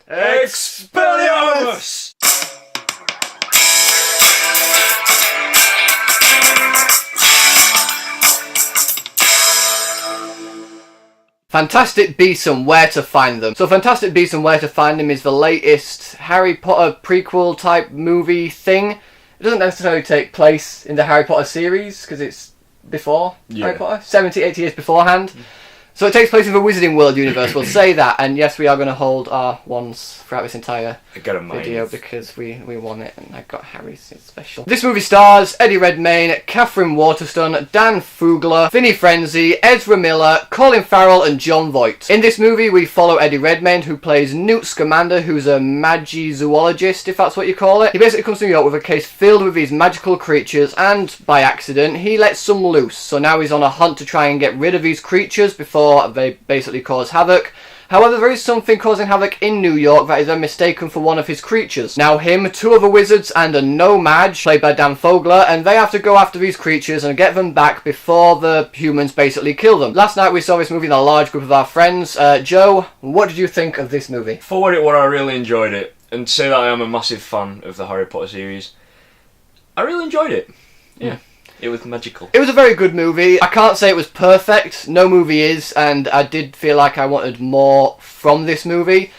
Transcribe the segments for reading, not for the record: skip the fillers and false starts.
Expelliarmus! Fantastic Beasts and Where to Find Them. So Fantastic Beasts and Where to Find Them is the latest Harry Potter prequel type movie thing. It doesn't necessarily take place in the Harry Potter series because it's before Harry Potter, 70, 80 years beforehand. So it takes place in the Wizarding World universe, we'll say that, and yes, we are going to hold our wands throughout this entire video because we want it, and I got Harry's, it's special. This movie stars Eddie Redmayne, Katherine Waterston, Dan Fogler, Vinnie Frenzy, Ezra Miller, Colin Farrell, and Jon Voight. In this movie, we follow Eddie Redmayne, who plays Newt Scamander, who's a magizoologist, if that's what you call it. He basically comes to New York with a case filled with these magical creatures, and by accident, he lets some loose. So now he's on a hunt to try and get rid of these creatures before they basically cause havoc. However, there is something causing havoc in New York that is then mistaken for one of his creatures. Now him, two other wizards and a no-mage, played by Dan Fogler, and they have to go after these creatures and get them back before the humans basically kill them. Last night we saw this movie in a large group of our friends. Joe, what did you think of this movie? For what it was, I really enjoyed it. And to say that I am a massive fan of the Harry Potter series, I really enjoyed it. Yeah. It was magical. It was a very good movie. I can't say it was perfect. No movie is, and I did feel like I wanted more from this movie.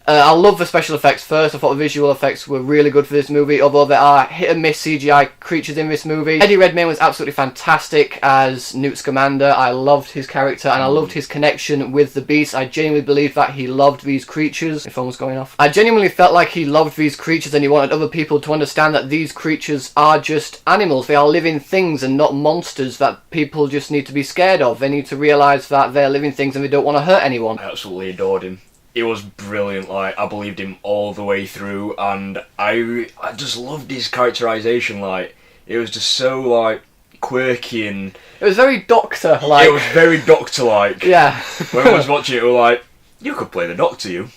I love the special effects first. I thought the visual effects were really good for this movie, although there are hit and miss CGI creatures in this movie. Eddie Redmayne was absolutely fantastic as Newt Scamander. I loved his character and I loved his connection with the beast. I genuinely believe that he loved these creatures. My phone was going off. I genuinely felt like he loved these creatures and he wanted other people to understand that these creatures are just animals. They are living things and not monsters that people just need to be scared of. They need to realise that they're living things and they don't want to hurt anyone. I absolutely adored him. It was brilliant, like, I believed him all the way through, and I just loved his characterisation, like, it was just so, like, quirky and... It was very Doctor-like. It was very Doctor-like. Yeah. When I was watching it, we were like, you could play the Doctor, you.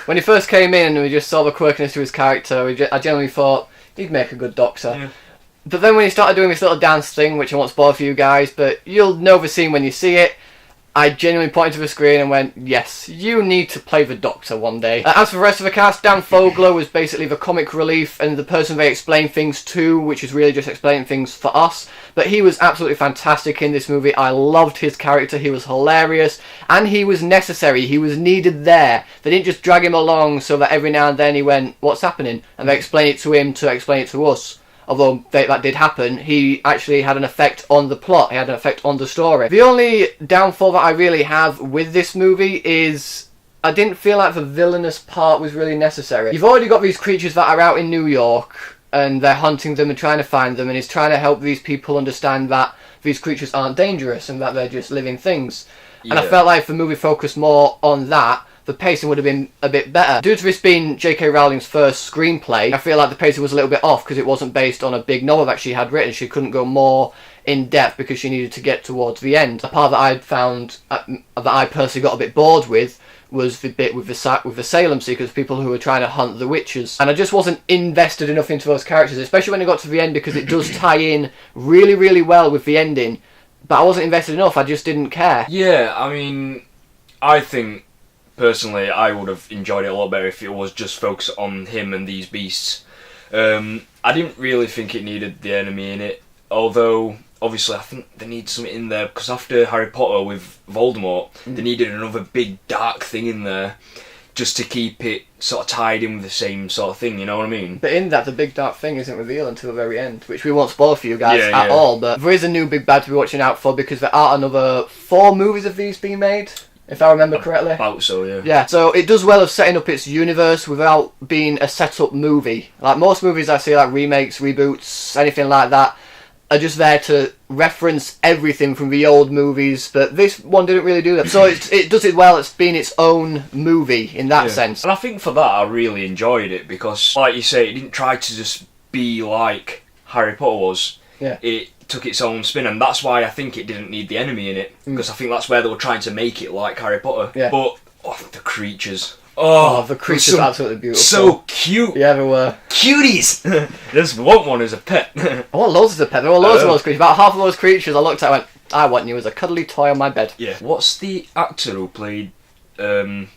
When he first came in and we just saw the quirkiness to his character, I generally thought, he'd make a good Doctor. Yeah. But then when he started doing this little dance thing, which I won't spoil for you guys, but you'll know the scene when you see it, I genuinely pointed to the screen and went, yes, you need to play the Doctor one day. As for the rest of the cast, Dan Fogler was basically the comic relief and the person they explain things to, which is really just explaining things for us. But he was absolutely fantastic in this movie. I loved his character. He was hilarious. And he was necessary. He was needed there. They didn't just drag him along so that every now and then he went, what's happening? And they explained it to him to explain it to us. Although that did happen, he actually had an effect on the plot, he had an effect on the story. The only downfall that I really have with this movie is I didn't feel like the villainous part was really necessary. You've already got these creatures that are out in New York, and they're hunting them and trying to find them, and he's trying to help these people understand that these creatures aren't dangerous and that they're just living things. Yeah. And I felt like if the movie focused more on that, the pacing would have been a bit better. Due to this being J.K. Rowling's first screenplay, I feel like the pacing was a little bit off because it wasn't based on a big novel that she had written. She couldn't go more in depth because she needed to get towards the end. The part that I found, that I personally got a bit bored with, was the bit with the Salem Seekers, people who were trying to hunt the witches. And I just wasn't invested enough into those characters, especially when it got to the end, because it does tie in really, really well with the ending. But I wasn't invested enough, I just didn't care. Yeah, I mean, I think... personally, I would have enjoyed it a lot better if it was just focused on him and these beasts. I didn't really think it needed the enemy in it, although obviously I think they need something in there, because after Harry Potter with Voldemort, they needed another big dark thing in there just to keep it sort of tied in with the same sort of thing, you know what I mean? But in that, the big dark thing isn't revealed until the very end, which we won't spoil for you guys at all, but there is a new big bad to be watching out for, because there are another 4 movies of these being made. If I remember correctly. About so, yeah. Yeah, so it does well of setting up its universe without being a set-up movie. Like most movies I see, like remakes, reboots, anything like that, are just there to reference everything from the old movies, but this one didn't really do that. So it does it well, it's being its own movie in that sense. And I think for that I really enjoyed it, because, like you say, it didn't try to just be like Harry Potter was. Yeah. It took its own spin, and that's why I think it didn't need the enemy in it, because I think that's where they were trying to make it like Harry Potter. Yeah. But the creatures. Oh, the creatures are absolutely beautiful. So cute. Yeah, they were. Cuties! I just want one as a pet. I want loads as a pet. There were loads of those creatures. About half of those creatures I looked at and went, I want you as a cuddly toy on my bed. Yeah. What's the actor who played the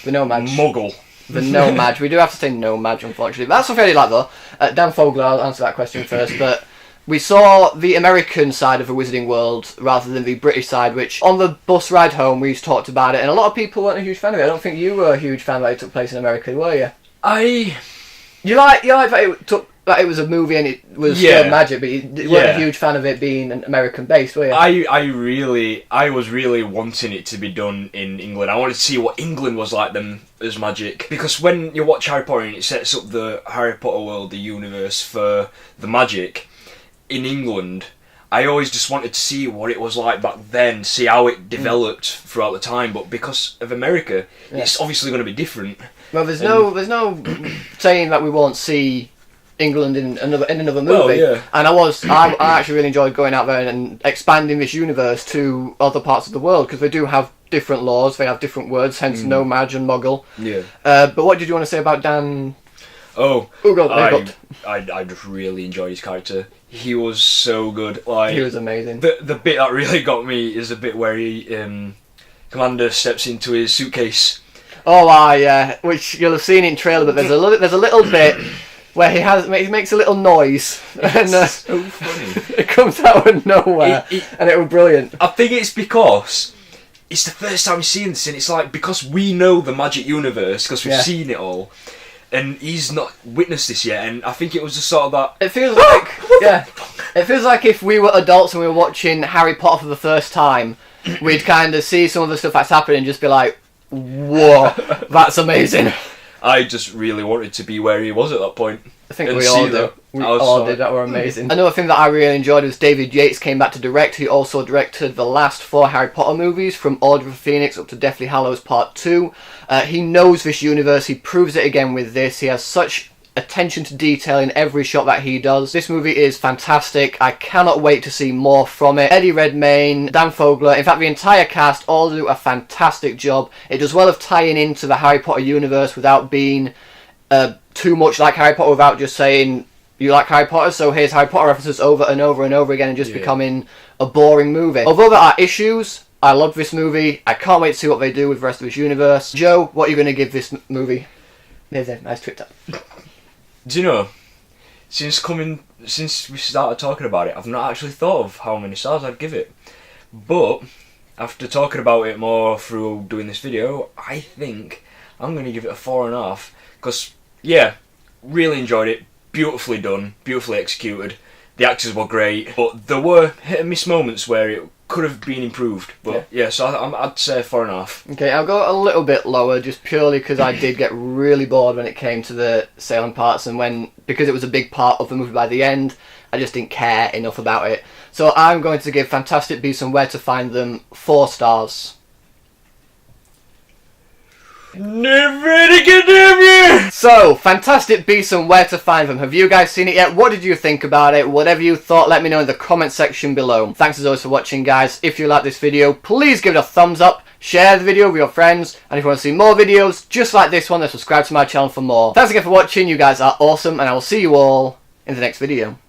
The No-Maj. Muggle. The No-Maj. We do have to say No-Maj, unfortunately. But that's something I did like, though. Dan Fogler, I'll answer that question first, but we saw the American side of the Wizarding World rather than the British side, which on the bus ride home we talked about it, and a lot of people weren't a huge fan of it. I don't think you were a huge fan that it took place in America, were you? You like that it was a movie and it was still magic, but you weren't a huge fan of it being an American based, were you? I was really wanting it to be done in England. I wanted to see what England was like them as magic, because when you watch Harry Potter and it sets up the Harry Potter world, the universe for the magic in England, I always just wanted to see what it was like back then, see how it developed throughout the time. But because of America, it's obviously going to be different. Well, there's no saying that we won't see England in another movie. Well, yeah. And I actually really enjoyed going out there and expanding this universe to other parts of the world, because they do have different laws, they have different words, hence No-Maj and Muggle. Yeah. But what did you want to say about Dan? I just really enjoyed his character. He was so good. Like, he was amazing. The bit that really got me is the bit where he Commander steps into his suitcase. Oh, yeah, which you'll have seen in trailer, but there's a little bit where he makes a little noise, and so funny. It comes out of nowhere, and it was brilliant. I think it's because it's the first time we've seen this, and it's like, because we know the magic universe, because we've seen it all, and he's not witnessed this yet, and I think it was just sort of that. It feels like, it feels like if we were adults and we were watching Harry Potter for the first time, we'd kind of see some of the stuff that's happening and just be like, whoa, that's amazing. I just really wanted to be where he was at that point. I think we all do. We all did. That were amazing. Another thing that I really enjoyed was David Yates came back to direct. He also directed the last 4 Harry Potter movies, from Order of the Phoenix up to Deathly Hallows Part 2. He knows this universe. He proves it again with this. He has such attention to detail in every shot that he does. This movie is fantastic. I cannot wait to see more from it. Eddie Redmayne, Dan Fogler, in fact the entire cast all do a fantastic job. It does well of tying into the Harry Potter universe without being too much like Harry Potter, without just saying you like Harry Potter, so here's Harry Potter references over and over and over again, and just becoming a boring movie. Although there are issues, I love this movie. I can't wait to see what they do with the rest of this universe. Joe, what are you going to give this movie? There's a nice Twitter. Do you know, since we started talking about it, I've not actually thought of how many stars I'd give it. But after talking about it more through doing this video, I think I'm going to give it a 4.5. Because, really enjoyed it. Beautifully done, beautifully executed. The actors were great, but there were hit and miss moments where it could have been improved. But so I'd say 4.5. Okay, I'll go a little bit lower, just purely because I did get really bored when it came to the sailing parts, and because it was a big part of the movie by the end, I just didn't care enough about it. So I'm going to give Fantastic Beasts and Where to Find Them 4 stars. So, Fantastic Beasts and Where to Find Them. Have you guys seen it yet? What did you think about it? Whatever you thought, let me know in the comment section below. Thanks as always for watching, guys. If you like this video, please give it a thumbs up, share the video with your friends, and if you want to see more videos just like this one, then subscribe to my channel for more. Thanks again for watching. You guys are awesome, and I will see you all in the next video.